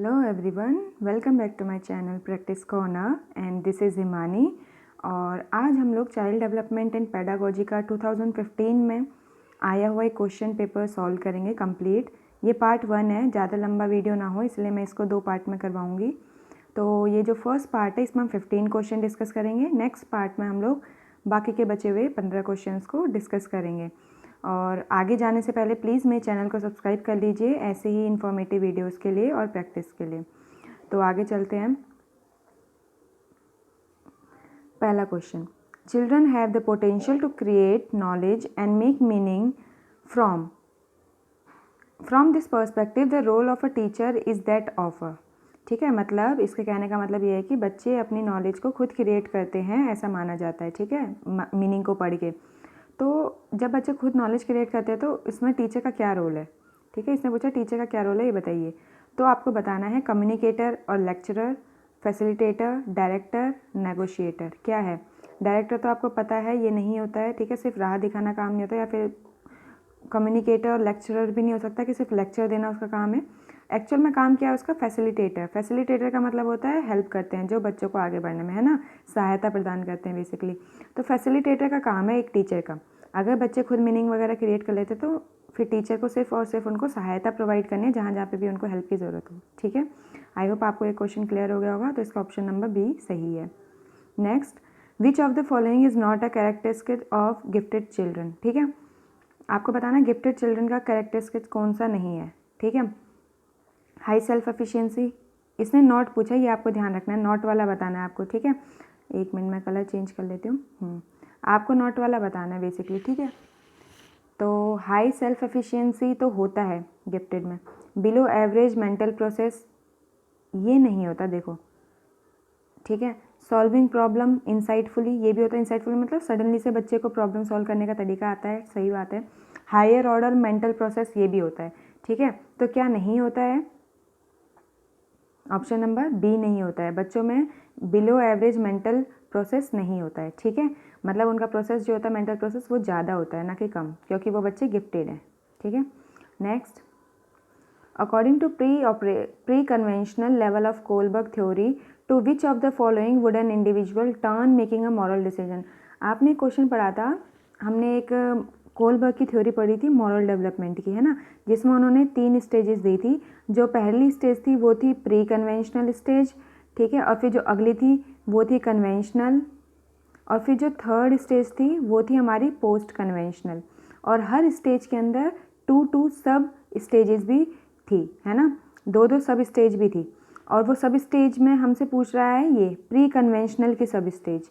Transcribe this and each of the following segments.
Hello everyone, welcome back to my channel practice corner and this is Himani. और आज हम लोग चाइल्ड डेवलपमेंट एंड पेडागोजी का 2015 में आया हुआ एक क्वेश्चन पेपर सॉल्व करेंगे कंप्लीट। ये पार्ट 1 है, ज़्यादा लंबा वीडियो ना हो इसलिए मैं इसको 2 पार्ट में करवाऊँगी। तो ये जो फर्स्ट पार्ट है इसमें हम 15 क्वेश्चन डिस्कस करेंगे। नेक्स्ट पार्ट में हम लोग बाकी के बचे हुए 15 क्वेश्चंस को डिस्कस करेंगे। और आगे जाने से पहले प्लीज़ मेरे चैनल को सब्सक्राइब कर लीजिए ऐसे ही इन्फॉर्मेटिव वीडियोस के लिए और प्रैक्टिस के लिए। तो आगे चलते हैं। पहला question, children have the potential to create knowledge and make meaning from this perspective the role of a teacher is that of a. ठीक है, मतलब इसके कहने का मतलब ये है कि बच्चे अपनी नॉलेज को खुद क्रिएट करते हैं, ऐसा माना जाता है। ठीक है, मीनिंग को पढ़ के। तो जब बच्चे खुद नॉलेज क्रिएट करते हैं तो इसमें टीचर का क्या रोल है। ठीक है, इसने पूछा टीचर का क्या रोल है ये बताइए। तो आपको बताना है कम्युनिकेटर और लेक्चरर, फैसिलिटेटर, डायरेक्टर, नेगोशिएटर। क्या है डायरेक्टर तो आपको पता है ये नहीं होता है। ठीक है, सिर्फ राह दिखाना काम नहीं होता, या फिर कम्युनिकेटर और लेक्चरर भी नहीं हो सकता कि सिर्फ लेक्चर देना उसका काम है। एक्चुअल में काम क्या है उसका, फैसिलिटेटर। फैसिलिटेटर का मतलब होता है हेल्प करते हैं जो बच्चों को आगे बढ़ने में, है ना, सहायता प्रदान करते हैं बेसिकली। तो फैसिलिटेटर का काम है एक टीचर का। अगर बच्चे खुद मीनिंग वगैरह क्रिएट कर लेते तो फिर टीचर को सिर्फ और सिर्फ उनको सहायता प्रोवाइड करनी है जहाँ जहाँ पे भी उनको हेल्प की ज़रूरत हो। ठीक है, आई होप आपको ये क्वेश्चन क्लियर हो गया होगा। तो इसका ऑप्शन नंबर बी सही है। Next, which of the following is not a characteristic of gifted children. ठीक है, आपको बताना गिफ्टेड चिल्ड्रन का कैरेक्टरिस्टिक कौन सा नहीं है। ठीक है, हाई सेल्फ एफिशिएंसी, इसने नॉट पूछा, ये आपको ध्यान रखना है, नॉट वाला बताना है आपको। ठीक है, एक मिनट में कलर चेंज कर लेती हूँ। आपको नॉट वाला बताना है बेसिकली। ठीक है, तो हाई सेल्फ एफिशिएंसी तो होता है गिफ्टेड में। बिलो एवरेज मेंटल प्रोसेस ये नहीं होता, देखो। ठीक है, सॉल्विंग प्रॉब्लम इंसाइटफुली ये भी होता है। इंसाइटफुली मतलब सडनली से बच्चे को प्रॉब्लम सॉल्व करने का तरीका आता है, सही बात है। हायर ऑर्डर मेंटल प्रोसेस ये भी होता है। ठीक है, तो क्या नहीं होता है, ऑप्शन नंबर बी नहीं होता है। बच्चों में बिलो एवरेज मेंटल प्रोसेस नहीं होता है। ठीक है, मतलब उनका प्रोसेस जो होता है मेंटल प्रोसेस वो ज़्यादा होता है ना कि कम, क्योंकि वो बच्चे गिफ्टेड हैं। ठीक है, next, according to pre conventional level of Kohlberg theory to which of the following would an individual turn making a moral decision. आपने क्वेश्चन पढ़ा था, हमने एक कोलबर्ग की थ्योरी पढ़ी थी मॉरल डेवलपमेंट की, है ना, जिसमें उन्होंने 3 स्टेजेस दी थी। जो पहली स्टेज थी वो थी प्री कन्वेंशनल स्टेज। ठीक है, और फिर जो अगली थी वो थी कन्वेंशनल, और फिर जो थर्ड स्टेज थी वो थी हमारी पोस्ट कन्वेंशनल। और हर स्टेज के अंदर 2 सब स्टेजेस भी थी, है ना, 2 सब स्टेज भी थी। और वो सब स्टेज में हमसे पूछ रहा है ये प्री कन्वेंशनल की सब स्टेज।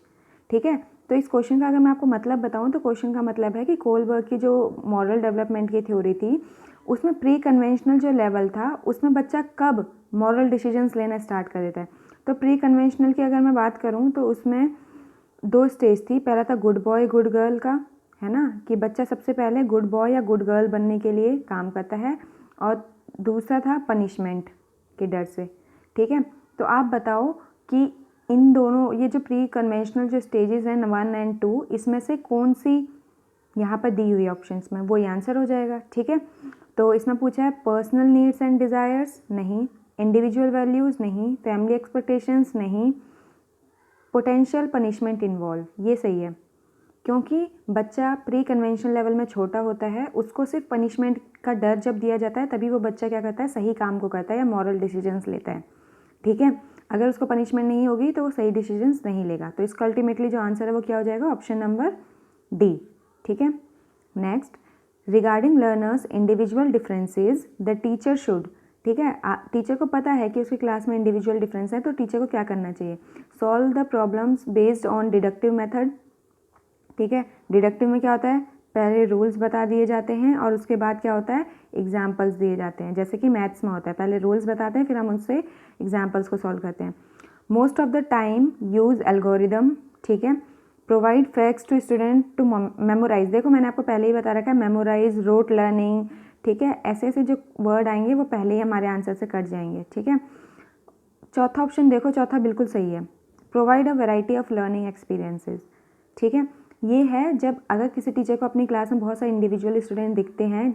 ठीक है, तो इस क्वेश्चन का अगर मैं आपको मतलब बताऊं तो क्वेश्चन का मतलब है कि कोलबर्ग की जो मॉरल डेवलपमेंट की थ्योरी थी उसमें प्री कन्वेंशनल जो लेवल था उसमें बच्चा कब मॉरल डिसीजंस लेना स्टार्ट कर देता है। तो प्री कन्वेंशनल की अगर मैं बात करूं तो उसमें 2 स्टेज थी। पहला था गुड बॉय गुड गर्ल का, है ना, कि बच्चा सबसे पहले गुड बॉय या गुड गर्ल बनने के लिए काम करता है, और दूसरा था पनिशमेंट के डर से। ठीक है, तो आप बताओ कि इन दोनों, ये जो प्री कन्वेंशनल जो स्टेजेस हैं 1 एंड 2, इसमें से कौन सी यहाँ पर दी हुई ऑप्शंस में वो ये आंसर हो जाएगा। ठीक है, तो इसमें पूछा है पर्सनल नीड्स एंड डिज़ायर्स नहीं, इंडिविजुअल वैल्यूज़ नहीं, फैमिली एक्सपेक्टेशंस नहीं, पोटेंशियल पनिशमेंट इन्वॉल्व ये सही है। क्योंकि बच्चा प्री कन्वेंशनल लेवल में छोटा होता है, उसको सिर्फ पनिशमेंट का डर जब दिया जाता है तभी वो बच्चा क्या करता है, सही काम को करता है या मॉरल डिसीजंस लेता है। ठीक है, अगर उसको पनिशमेंट नहीं होगी तो वो सही डिसीजंस नहीं लेगा। तो इसका अल्टीमेटली जो आंसर है वो क्या हो जाएगा, ऑप्शन नंबर डी। ठीक है, next, regarding learners individual differences the teacher should. ठीक है, टीचर को पता है कि उसकी क्लास में इंडिविजुअल डिफरेंस है तो टीचर को क्या करना चाहिए, solve the problems based on deductive method. ठीक है, डिडक्टिव में क्या होता है, पहले रूल्स बता दिए जाते हैं और उसके बाद क्या होता है, एग्जाम्पल्स दिए जाते हैं, जैसे कि मैथ्स में होता है, पहले रूल्स बताते हैं फिर हम उनसे एग्जाम्पल्स को सॉल्व करते हैं। Most of the time use algorithm. ठीक है, provide facts to student to memorise. देखो मैंने आपको पहले ही बता रखा है, मेमोराइज, रोट लर्निंग। ठीक है, ऐसे ऐसे जो वर्ड आएंगे वो पहले ही हमारे आंसर से कट जाएंगे। ठीक है, चौथा ऑप्शन देखो, चौथा बिल्कुल सही है, provide a variety of learning experiences. ठीक है, ये है जब अगर किसी टीचर को अपनी क्लास में बहुत सारे इंडिविजुअल स्टूडेंट दिखते हैं,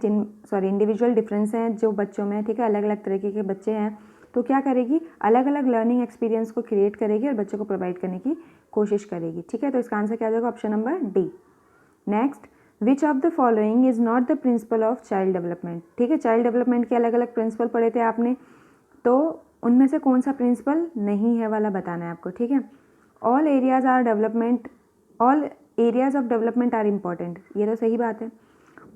इंडिविजुअल डिफरेंस हैं जो बच्चों में, ठीक है, अलग अलग तरीके के बच्चे हैं, तो क्या करेगी, अलग अलग लर्निंग एक्सपीरियंस को क्रिएट करेगी और बच्चों को प्रोवाइड करने की कोशिश करेगी। ठीक है, तो इसका आंसर क्या हो जाएगा, option number D. Next, which of the following is not the principle of child development. ठीक है, चाइल्ड डेवलपमेंट के अलग अलग प्रिंसिपल पढ़े थे आपने, तो उनमें से कौन सा प्रिंसिपल नहीं है वाला बताना है आपको। ठीक है, all areas of development are important, ये तो सही बात है।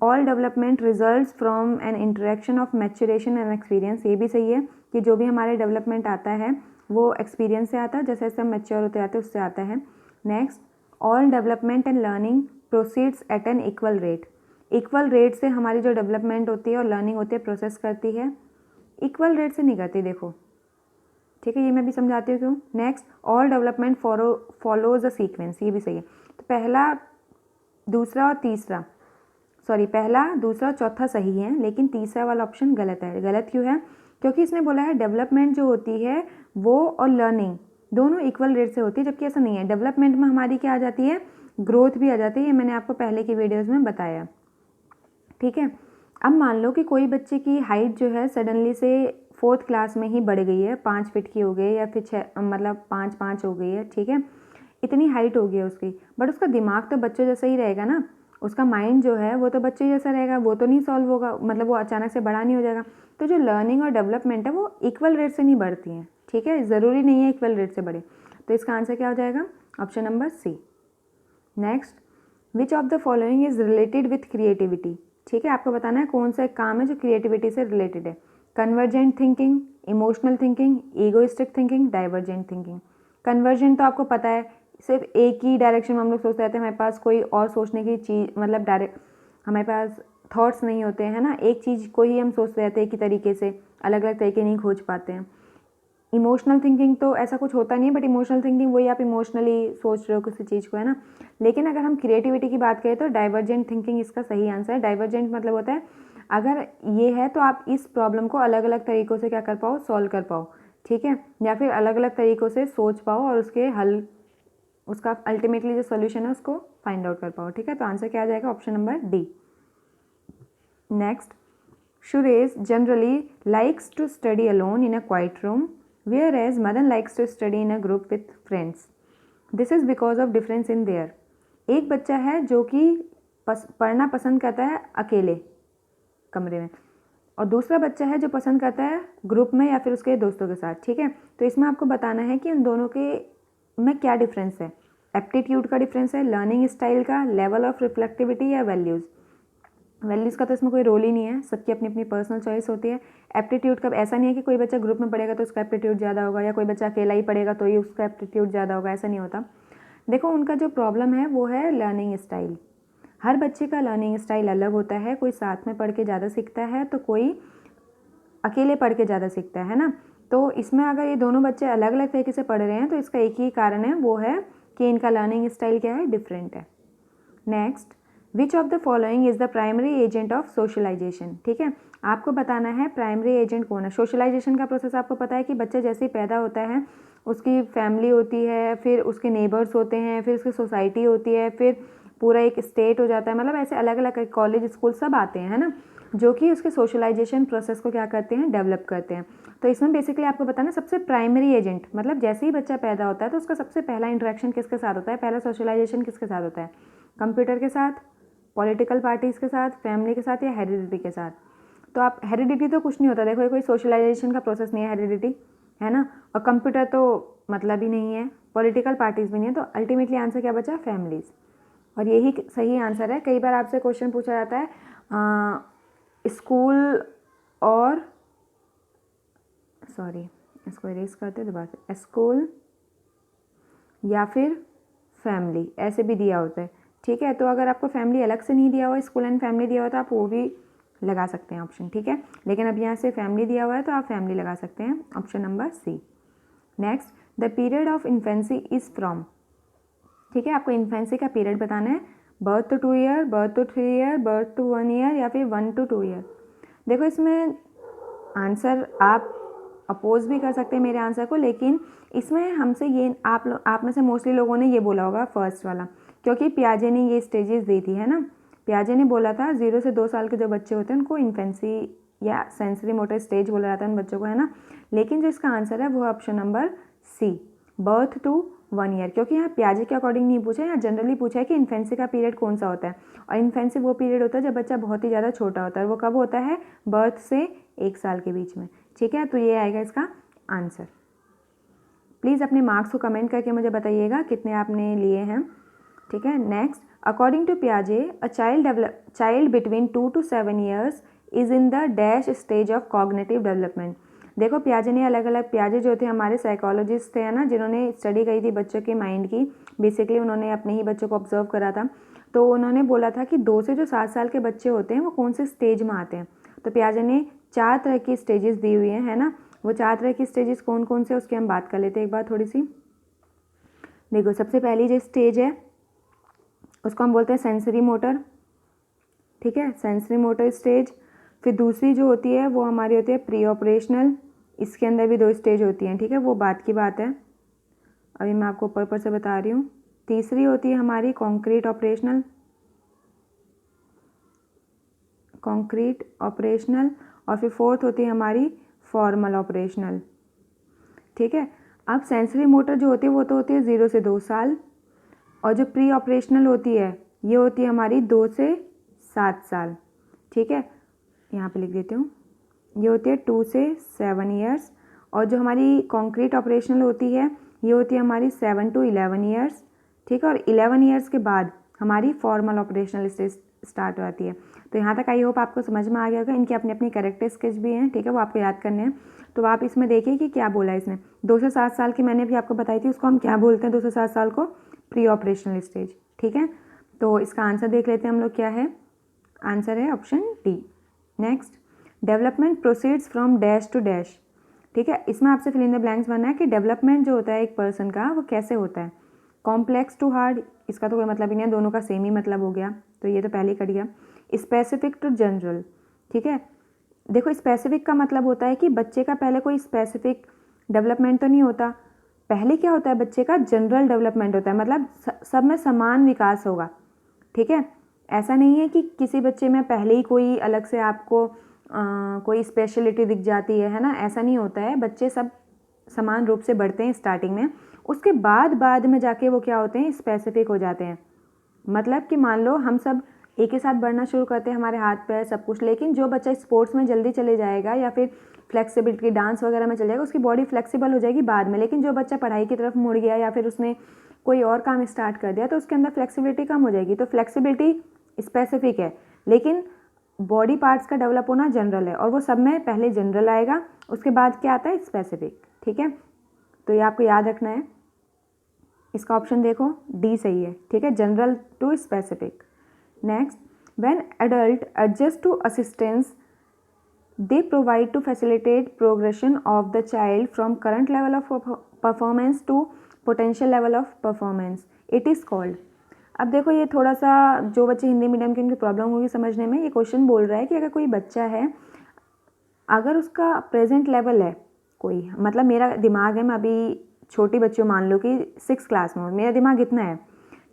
All development results from an interaction of maturation and experience, ये भी सही है कि जो भी हमारे डेवलपमेंट आता है वो एक्सपीरियंस से आता है, जैसे जैसे हम मैच्योर होते आते हैं उससे आता है। Next, all development and learning proceeds at an equal rate. Equal rate से हमारी जो डेवलपमेंट होती है और लर्निंग होती है प्रोसेस करती है, इक्वल रेट से नहीं करती, देखो। ठीक है, ये मैं भी समझाती हूँ क्यों। Next, all development follows a sequence, ये भी सही है। तो पहला दूसरा चौथा सही है, लेकिन तीसरा वाला ऑप्शन गलत है। गलत क्यों है, क्योंकि इसने बोला है डेवलपमेंट जो होती है वो और लर्निंग दोनों इक्वल रेट से होती है, जबकि ऐसा नहीं है। डेवलपमेंट में हमारी क्या आ जाती है, ग्रोथ भी आ जाती है, ये मैंने आपको पहले की वीडियोज़ में बताया। ठीक है, अब मान लो कि कोई बच्चे की हाइट जो है सडनली से 4th क्लास में ही बढ़ गई है, 5 फीट की हो गई या फिर 5 हो गई है। ठीक है, इतनी हाइट हो गई है उसकी, बट उसका दिमाग तो बच्चों जैसा ही रहेगा ना, उसका माइंड जो है वो तो बच्चे जैसा रहेगा, वो तो नहीं सॉल्व होगा, मतलब वो अचानक से बड़ा नहीं हो जाएगा। तो जो लर्निंग और डेवलपमेंट है वो इक्वल रेट से नहीं बढ़ती हैं। ठीक है, ज़रूरी नहीं है इक्वल रेट से बढ़े। तो इसका आंसर क्या हो जाएगा, option number C. Next, which of the following is related with creativity. ठीक है, आपको बताना है कौन सा एक काम है जो क्रिएटिविटी से रिलेटेड है। Convergent thinking, emotional thinking, egoistic thinking, divergent thinking. Convergent तो आपको पता है, सिर्फ एक ही डायरेक्शन में हम लोग सोचते रहते हैं, हमारे पास कोई और सोचने की चीज़, मतलब डायरेक्ट हमारे पास थॉट्स नहीं होते हैं ना, एक चीज़ को ही हम सोचते रहते हैं एक ही तरीके से, अलग अलग तरीके नहीं खोज पाते हैं। इमोशनल थिंकिंग तो ऐसा कुछ होता नहीं है, बट इमोशनल थिंकिंग वही आप इमोशनली सोच रहे हो किसी चीज़ को, है ना। लेकिन अगर हम क्रिएटिविटी की बात करें तो डाइवर्जेंट थिंकिंग इसका सही आंसर है। डाइवर्जेंट मतलब होता है अगर ये है तो आप इस प्रॉब्लम को अलग अलग तरीक़ों से क्या कर पाओ, सॉल्व कर पाओ। ठीक है, या फिर अलग अलग तरीक़ों से सोच पाओ और उसके हल, उसका अल्टीमेटली जो सोल्यूशन है उसको फाइंड आउट कर पाओ। ठीक है, तो आंसर क्या आ जाएगा, option number D. Next, Suresh generally likes to study alone in a quiet room, whereas Madan likes to study in a group with friends. This is because of difference in their. एक बच्चा है जो कि पढ़ना पसंद करता है अकेले कमरे में, और दूसरा बच्चा है जो पसंद करता है ग्रुप में या फिर उसके दोस्तों के साथ। ठीक है, तो इसमें आपको बताना है कि उन दोनों के में क्या डिफरेंस है। एप्टीट्यूड का डिफरेंस है, लर्निंग स्टाइल का, लेवल ऑफ रिफ्लेक्टिविटी या वैल्यूज़। वैल्यूज़ का तो इसमें कोई रोल ही नहीं है, सबकी अपनी अपनी पर्सनल चॉइस होती है। एप्टीट्यूड का ऐसा नहीं है कि कोई बच्चा ग्रुप में पढ़ेगा तो उसका एप्टीट्यूड ज़्यादा होगा, या कोई बच्चा अकेला ही पढ़ेगा तो ही उसका एप्टीट्यूड ज़्यादा होगा, ऐसा नहीं होता। देखो, उनका जो प्रॉब्लम है वो है लर्निंग स्टाइल। हर बच्चे का लर्निंग स्टाइल अलग होता है, कोई साथ में पढ़ के ज़्यादा सीखता है तो कोई अकेले पढ़ के ज़्यादा सीखता है ना। तो इसमें अगर ये दोनों बच्चे अलग अलग तरीके से पढ़ रहे हैं तो इसका एक ही कारण है, वो है कि इनका लर्निंग स्टाइल क्या है, डिफरेंट है। Next, which of the following is the primary agent of socialisation. ठीक है, आपको बताना है प्राइमरी एजेंट कौन है। सोशलाइजेशन का प्रोसेस आपको पता है कि बच्चा जैसे ही पैदा होता है उसकी फैमिली होती है, फिर उसके नेबर्स होते हैं, फिर उसकी सोसाइटी होती है, फिर पूरा एक स्टेट हो जाता है, मतलब ऐसे अलग अलग कॉलेज स्कूल सब आते हैं, है ना, जो कि उसके सोशलाइजेशन प्रोसेस को क्या करते हैं, डेवलप करते हैं। तो इसमें बेसिकली आपको बताना सबसे प्राइमरी एजेंट, मतलब जैसे ही बच्चा पैदा होता है तो उसका सबसे पहला इंटरेक्शन किसके साथ होता है, पहला सोशलाइजेशन किसके साथ होता है, कंप्यूटर के साथ, पॉलिटिकल पार्टीज़ के साथ, फैमिली के साथ, या हेरिडिटी के साथ। तो आप हेरिडिटी तो कुछ नहीं होता, देखो ये कोई सोशलाइजेशन का प्रोसेस नहीं है हेरिडिटी, है ना, और कंप्यूटर तो मतलब ही नहीं है, पॉलिटिकल पार्टीज़ भी नहीं है, तो अल्टीमेटली आंसर क्या बचा, फैमिलीज़। और यही सही आंसर है। कई बार आपसे क्वेश्चन पूछा जाता है स्कूल और इसको इरेज करते दोबारा से, स्कूल या फिर फैमिली, ऐसे भी दिया होता है। ठीक है, तो अगर आपको फैमिली अलग से नहीं दिया हुआ, स्कूल एंड फैमिली दिया हुआ तो आप वो भी लगा सकते हैं ऑप्शन। ठीक है, लेकिन अब यहाँ से फैमिली दिया हुआ है तो आप फैमिली लगा सकते हैं, option number C. Next, the period of infancy is from. ठीक है, आपको इन्फेंसी का पीरियड बताना है, birth to 2 year, birth to 3 year, birth to 1 year, या फिर 1 to 2 ईयर। देखो, इसमें आंसर आप अपोज भी कर सकते हैं मेरे आंसर को, लेकिन इसमें हमसे ये आप में से मोस्टली लोगों ने ये बोला होगा फर्स्ट वाला, क्योंकि पियाजे ने ये स्टेजेस दी थी, है ना। पियाजे ने बोला था 0 से 2 साल के जो बच्चे होते हैं उनको इन्फेंसी या सेंसरी मोटर स्टेज बोला जाता है उन बच्चों को, है ना। लेकिन जो इसका आंसर है वो option number C, birth to 1 year, क्योंकि यहाँ पियाजे के अकॉर्डिंग नहीं पूछा है, यहाँ जनरली पूछा है कि इन्फेंसी का पीरियड कौन सा होता है। और इन्फेंसी वो पीरियड होता है जब बच्चा बहुत ही ज़्यादा छोटा होता है, वो कब होता है, बर्थ से 1 साल के बीच में, ठीक है। तो ये आएगा इसका आंसर। प्लीज़ अपने मार्क्स को कमेंट करके मुझे बताइएगा कितने आपने लिए हैं, ठीक है। नेक्स्ट, अकॉर्डिंग टू पियाजे a child between 2 to 7 years is in the dash stage of cognitive development. देखो पियाजे ने अलग अलग, पियाजे जो थे हमारे साइकोलॉजिस्ट थे, है ना, जिन्होंने स्टडी करी थी बच्चों के माइंड की, बेसिकली उन्होंने अपने ही बच्चों को ऑब्जर्व करा था। तो उन्होंने बोला था कि 2 से जो 7 साल के बच्चे होते हैं वो कौन से स्टेज में आते हैं। तो पियाजे ने 4 तरह की स्टेजेस दी हुई हैं, है ना। वो 4 तरह की स्टेजेस कौन कौन से, उसकी हम बात कर लेते हैं एक बार थोड़ी सी। देखो सबसे पहली जो स्टेज है उसको हम बोलते हैं सेंसरी मोटर, ठीक है, सेंसरी मोटर स्टेज। फिर दूसरी जो होती है वो हमारी होती है प्री ऑपरेशनल, इसके अंदर भी 2 स्टेज होती हैं, ठीक है, वो बात की बात है, अभी मैं आपको ऊपर से बता रही हूँ। तीसरी होती है हमारी कॉन्क्रीट ऑपरेशनल, और फिर फोर्थ होती है हमारी फॉर्मल ऑपरेशनल, ठीक है। अब सेंसरी मोटर जो होती है वो तो होती है 0 से 2 साल, और जो प्री ऑपरेशनल होती है ये होती है हमारी 2 से 7 साल, ठीक है, यहाँ पे लिख देती हूँ, ये होती है 2 से 7 ईयर्स। और जो हमारी कॉन्क्रीट ऑपरेशनल होती है ये होती है हमारी 7 to 11 ईयर्स, ठीक है। और 11 ईयर्स के बाद हमारी फॉर्मल ऑपरेशनल स्टेज स्टार्ट हो जाती है। तो यहाँ तक आई होप आपको समझ में आ गया होगा। इनके अपने अपने कैरेक्टरिस्टिक्स भी हैं, ठीक है, वो आपको याद करने हैं। तो आप इसमें देखिए कि क्या बोला है इसने। 2 से 7 साल की मैंने भी आपको बताई थी, उसको हम क्या बोलते हैं, 2 से 7 साल को प्री ऑपरेशनल स्टेज, ठीक है। तो इसका आंसर देख लेते हैं हम लोग, क्या है आंसर, है option D. Next, development proceeds from dash to dash, ठीक है। इसमें आपसे फिल इन द ब्लैंक्स बनना है कि डेवलपमेंट जो होता है एक पर्सन का वो कैसे होता है। कॉम्प्लेक्स टू हार्ड, इसका तो कोई मतलब ही नहीं है, दोनों का सेम ही मतलब हो गया, तो ये तो पहले ही कट गया। स्पेसिफिक टू जनरल, ठीक है। देखो स्पेसिफिक का मतलब होता है कि बच्चे का पहले कोई स्पेसिफिक डेवलपमेंट तो नहीं होता, पहले क्या होता है बच्चे का जनरल डेवलपमेंट होता है, मतलब सब में समान विकास होगा, ठीक है। ऐसा नहीं है कि किसी बच्चे में पहले ही कोई अलग से आपको कोई स्पेशलिटी दिख जाती है ना, ऐसा नहीं होता है। बच्चे सब समान रूप से बढ़ते हैं स्टार्टिंग में, उसके बाद में जाके वो क्या होते हैं, स्पेसिफिक हो जाते हैं। मतलब कि मान लो हम सब एक ही साथ बढ़ना शुरू करते हैं, हमारे हाथ पैर सब कुछ, लेकिन जो बच्चा स्पोर्ट्स में जल्दी चले जाएगा या फिर फ्लेक्सिबिलिटी डांस वगैरह में चले जाएगा, उसकी बॉडी फ्लेक्सिबल हो जाएगी बाद में। लेकिन जो बच्चा पढ़ाई की तरफ मुड़ गया या फिर उसने कोई और काम स्टार्ट कर दिया तो उसके अंदर फ्लेक्सिबिलिटी कम हो जाएगी। तो फ्लेक्सिबिलिटी स्पेसिफिक है, लेकिन बॉडी पार्ट्स का डेवलप होना जनरल है, और वो सब में पहले जनरल आएगा, उसके बाद क्या आता है, स्पेसिफिक, ठीक है। तो ये आपको याद रखना है। इसका ऑप्शन देखो डी सही है, ठीक है, general to specific. Next, when adult adjust to assistance they provide to facilitate progression of the child from current level of performance to potential level of performance, it is called. अब देखो ये थोड़ा सा जो बच्चे हिंदी मीडियम के उनकी problem होगी समझने में, ये क्वेश्चन बोल रहा है कि अगर कोई बच्चा है, अगर उसका प्रेजेंट लेवल है कोई, मतलब मेरा दिमाग है, मैं अभी छोटी बच्ची मान लो कि 6 क्लास में हूँ, मेरा दिमाग इतना है,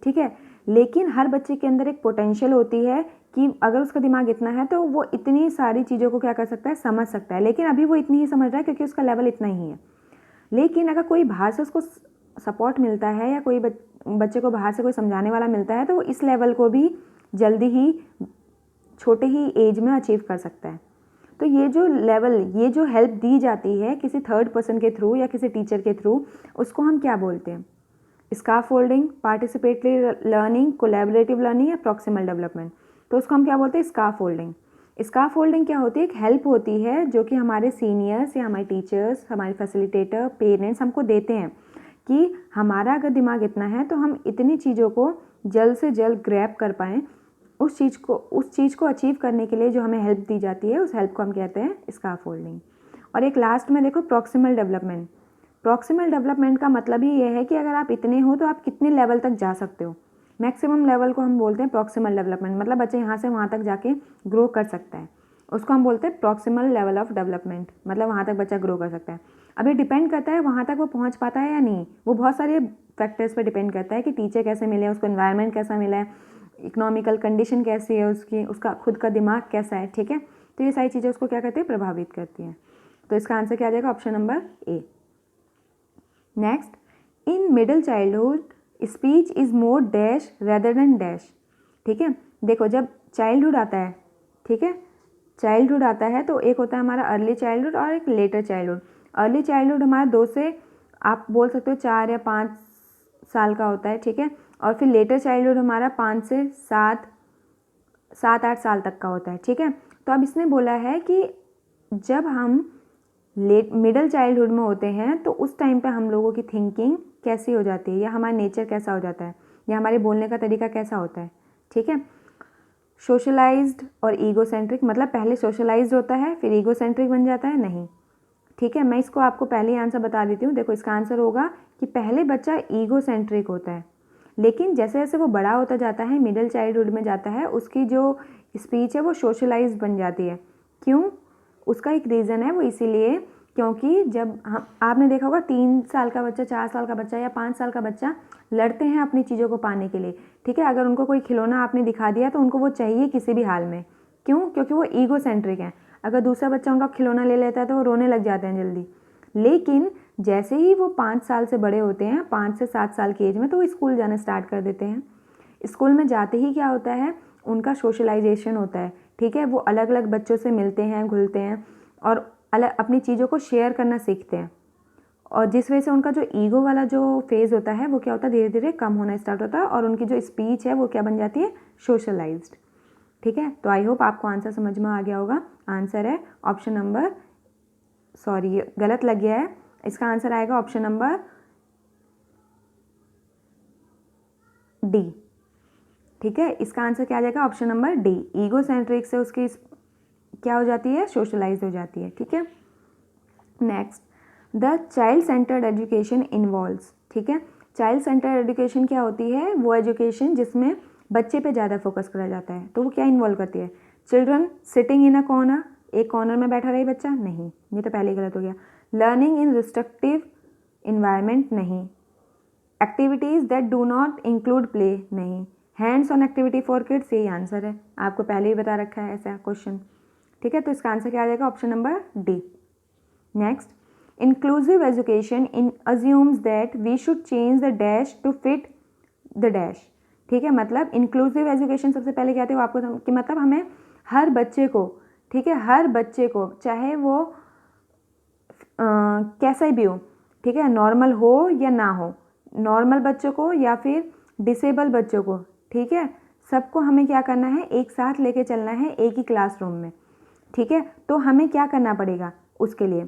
ठीक है, लेकिन हर बच्चे के अंदर एक पोटेंशियल होती है कि अगर उसका दिमाग इतना है तो वो इतनी सारी चीज़ों को क्या कर सकता है, समझ सकता है। लेकिन अभी वो इतनी ही समझ रहा है क्योंकि उसका लेवल इतना ही है। लेकिन अगर कोई बाहर से उसको सपोर्ट मिलता है या कोई बच्चे को बाहर से कोई समझाने वाला मिलता है तो वो इस लेवल को भी जल्दी ही छोटे ही एज में अचीव कर सकता है। तो ये जो लेवल, ये जो हेल्प दी जाती है किसी थर्ड पर्सन के थ्रू या किसी टीचर के थ्रू, उसको हम क्या बोलते हैं, scaffolding, participatory learning, collaborative learning या प्रॉक्सिमल डेवलपमेंट। तो उसको हम क्या बोलते हैं, स्काफोल्डिंग। स्काफोल्डिंग क्या होती है, एक हेल्प होती है जो कि हमारे सीनियर्स या हमारे टीचर्स, हमारे फैसिलिटेटर, पेरेंट्स हमको देते हैं कि हमारा अगर दिमाग इतना है तो हम इतनी चीज़ों को जल्द से जल्द ग्रैब कर पाएँ। उस चीज़ को अचीव करने के लिए जो हमें हेल्प दी जाती है, उस हेल्प को हम कहते हैं स्काफोल्डिंग। और एक लास्ट में देखो प्रॉक्सिमल डेवलपमेंट। प्रॉक्सिमल डेवलपमेंट का मतलब ही ये है कि अगर आप इतने हो तो आप कितने लेवल तक जा सकते हो, मैक्सिमम लेवल को हम बोलते हैं प्रॉक्सिमल डेवलपमेंट। मतलब बच्चे यहाँ से वहाँ तक जाके ग्रो कर सकता है, उसको हम बोलते हैं प्रॉक्सिमल लेवल ऑफ डेवलपमेंट। मतलब वहाँ तक बच्चा ग्रो कर सकता है। अभी डिपेंड करता है वहाँ तक वो पहुँच पाता है या नहीं, वो बहुत सारे फैक्टर्स पर डिपेंड करता है कि टीचर कैसे मिले, उसको एनवायरनमेंट कैसा मिला है, इकोनॉमिकल कंडीशन कैसी है उसकी, उसका खुद का दिमाग कैसा है, ठीक है। तो ये सारी चीज़ें उसको क्या करती है, प्रभावित करती हैं। तो इसका आंसर क्या आ जाएगा, option number A. Next, in middle childhood speech is more dash rather than dash. ठीक है, देखो जब चाइल्डहुड आता है, ठीक है, चाइल्डहुड आता है तो एक होता है हमारा अर्ली चाइल्डहुड और एक लेटर चाइल्डहुड। अर्ली चाइल्डहुड हमारा 2 से आप बोल सकते हो 4 या 5 साल का होता है, ठीक है, और फिर लेटर चाइल्डहुड हमारा 5 से 7-8 साल तक का होता है, ठीक है। तो अब इसने बोला है कि जब हम मिडिल चाइल्डहुड में होते हैं तो उस टाइम पे हम लोगों की थिंकिंग कैसी हो जाती है, या हमारा नेचर कैसा हो जाता है, या हमारे बोलने का तरीका कैसा होता है, ठीक है। सोशलाइज्ड और ईगोसेंट्रिक, मतलब पहले सोशलाइज्ड होता है फिर ईगोसेंट्रिक बन जाता है, नहीं, ठीक है। मैं इसको आपको पहले ही आंसर बता देती हूँ। देखो इसका आंसर होगा कि पहले बच्चा ईगोसेंट्रिक होता है, लेकिन जैसे जैसे वो बड़ा होता जाता है, मिडिल चाइल्डहुड में जाता है, उसकी जो स्पीच है वो सोशलाइज्ड बन जाती है। क्यों? उसका एक रीज़न है, वो इसीलिए क्योंकि जब हम, आपने देखा होगा 3 साल का बच्चा, 4 साल का बच्चा या 5 साल का बच्चा लड़ते हैं अपनी चीज़ों को पाने के लिए, ठीक है। अगर उनको कोई खिलौना आपने दिखा दिया तो उनको वो चाहिए किसी भी हाल में। क्यों? क्योंकि वो ईगोसेंट्रिक हैं। अगर दूसरा बच्चा उनका खिलौना ले लेता है तो वो रोने लग जाते हैं जल्दी। लेकिन जैसे ही वो 5 साल से बड़े होते हैं, 5 से 7 साल की एज में, तो वो स्कूल जाना स्टार्ट कर देते हैं। स्कूल में जाते ही क्या होता है, उनका सोशलाइजेशन होता है, ठीक है। वो अलग अलग बच्चों से मिलते हैं, घुलते हैं और अलग अपनी चीज़ों को शेयर करना सीखते हैं, और जिस वजह से उनका जो ईगो वाला जो फेज़ होता है वो क्या होता है, धीरे धीरे कम होना स्टार्ट होता है, और उनकी जो स्पीच है वो क्या बन जाती है, सोशलाइज्ड, ठीक है। तो आई होप आपको आंसर समझ में आ गया होगा। आंसर है ऑप्शन नंबर, सॉरी ये गलत लग गया है, इसका आंसर आएगा ऑप्शन नंबर डी, ठीक है। इसका आंसर क्या आ जाएगा, ऑप्शन नंबर डी। ईगोसेंट्रिक से उसकी क्या हो जाती है, सोशलाइज हो जाती है, ठीक है। Next, the child centred education involves, ठीक है। चाइल्ड सेंटर्ड एजुकेशन क्या होती है, वो एजुकेशन जिसमें बच्चे पे ज़्यादा फोकस करा जाता है। तो वो क्या इन्वॉल्व करती है, children sitting in a corner, एक कॉर्नर में बैठा रहे बच्चा, नहीं, ये तो पहले ही गलत हो गया। लर्निंग इन रिस्ट्रिक्टिव इन्वायरमेंट, नहीं। Activities that do not include play, नहीं। Hands on activity for kids, यही आंसर है, आपको पहले ही बता रखा है ऐसा क्वेश्चन, ठीक है। तो इसका आंसर क्या आ जाएगा, option number D. Next, inclusive education in assumes that we should change the dash to fit the dash, ठीक है। मतलब इंक्लूसिव एजुकेशन सबसे पहले क्या आती है वो आपको कि मतलब हमें हर बच्चे को, ठीक है, हर बच्चे को चाहे वो कैसा भी हो, ठीक है, नॉर्मल हो या ना हो, नॉर्मल बच्चों को या फिर डिसेबल बच्चों को, ठीक है, सबको हमें क्या करना है, एक साथ लेके चलना है एक ही क्लासरूम में, ठीक है। तो हमें क्या करना पड़ेगा, उसके लिए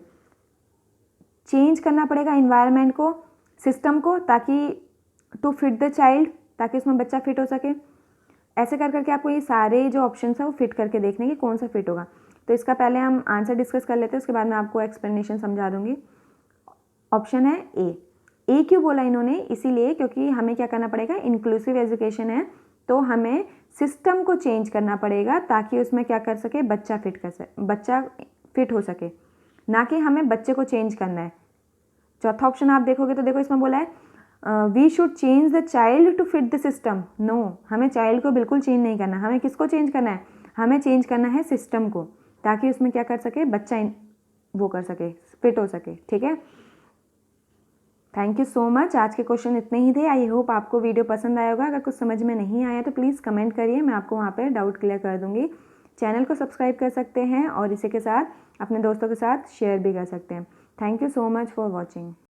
चेंज करना पड़ेगा इन्वायरमेंट को, सिस्टम को, ताकि टू फिट द चाइल्ड, ताकि उसमें बच्चा फिट हो सके। ऐसे कर करके आपको ये सारे जो ऑप्शन है वो फिट करके देखने की कौन सा फिट होगा। तो इसका पहले हम आंसर डिस्कस कर लेते हैं, उसके बाद मैं आपको एक्सप्लेनेशन समझा दूंगी। ऑप्शन है ए। ए क्यों बोला इन्होंने, इसीलिए क्योंकि हमें क्या करना पड़ेगा, इंक्लूसिव एजुकेशन है तो हमें सिस्टम को चेंज करना पड़ेगा ताकि उसमें क्या कर सके, बच्चा फिट हो सके, ना कि हमें बच्चे को चेंज करना है। चौथा ऑप्शन आप देखोगे तो देखो इसमें बोला है we should change the child to fit the system. No, हमें चाइल्ड को बिल्कुल चेंज नहीं करना, हमें किसको चेंज करना है, हमें चेंज करना है सिस्टम को, ताकि उसमें क्या कर सके, बच्चा वो कर सके, फिट हो सके, ठीक है। Thank you so much. आज के क्वेश्चन इतने ही थे। आई होप आपको वीडियो पसंद आया होगा। अगर कुछ समझ में नहीं आया तो प्लीज़ कमेंट करिए, मैं आपको वहाँ पे डाउट क्लियर कर दूँगी। चैनल को सब्सक्राइब कर सकते हैं और इसी के साथ अपने दोस्तों के साथ शेयर भी कर सकते हैं। Thank you so much for watching.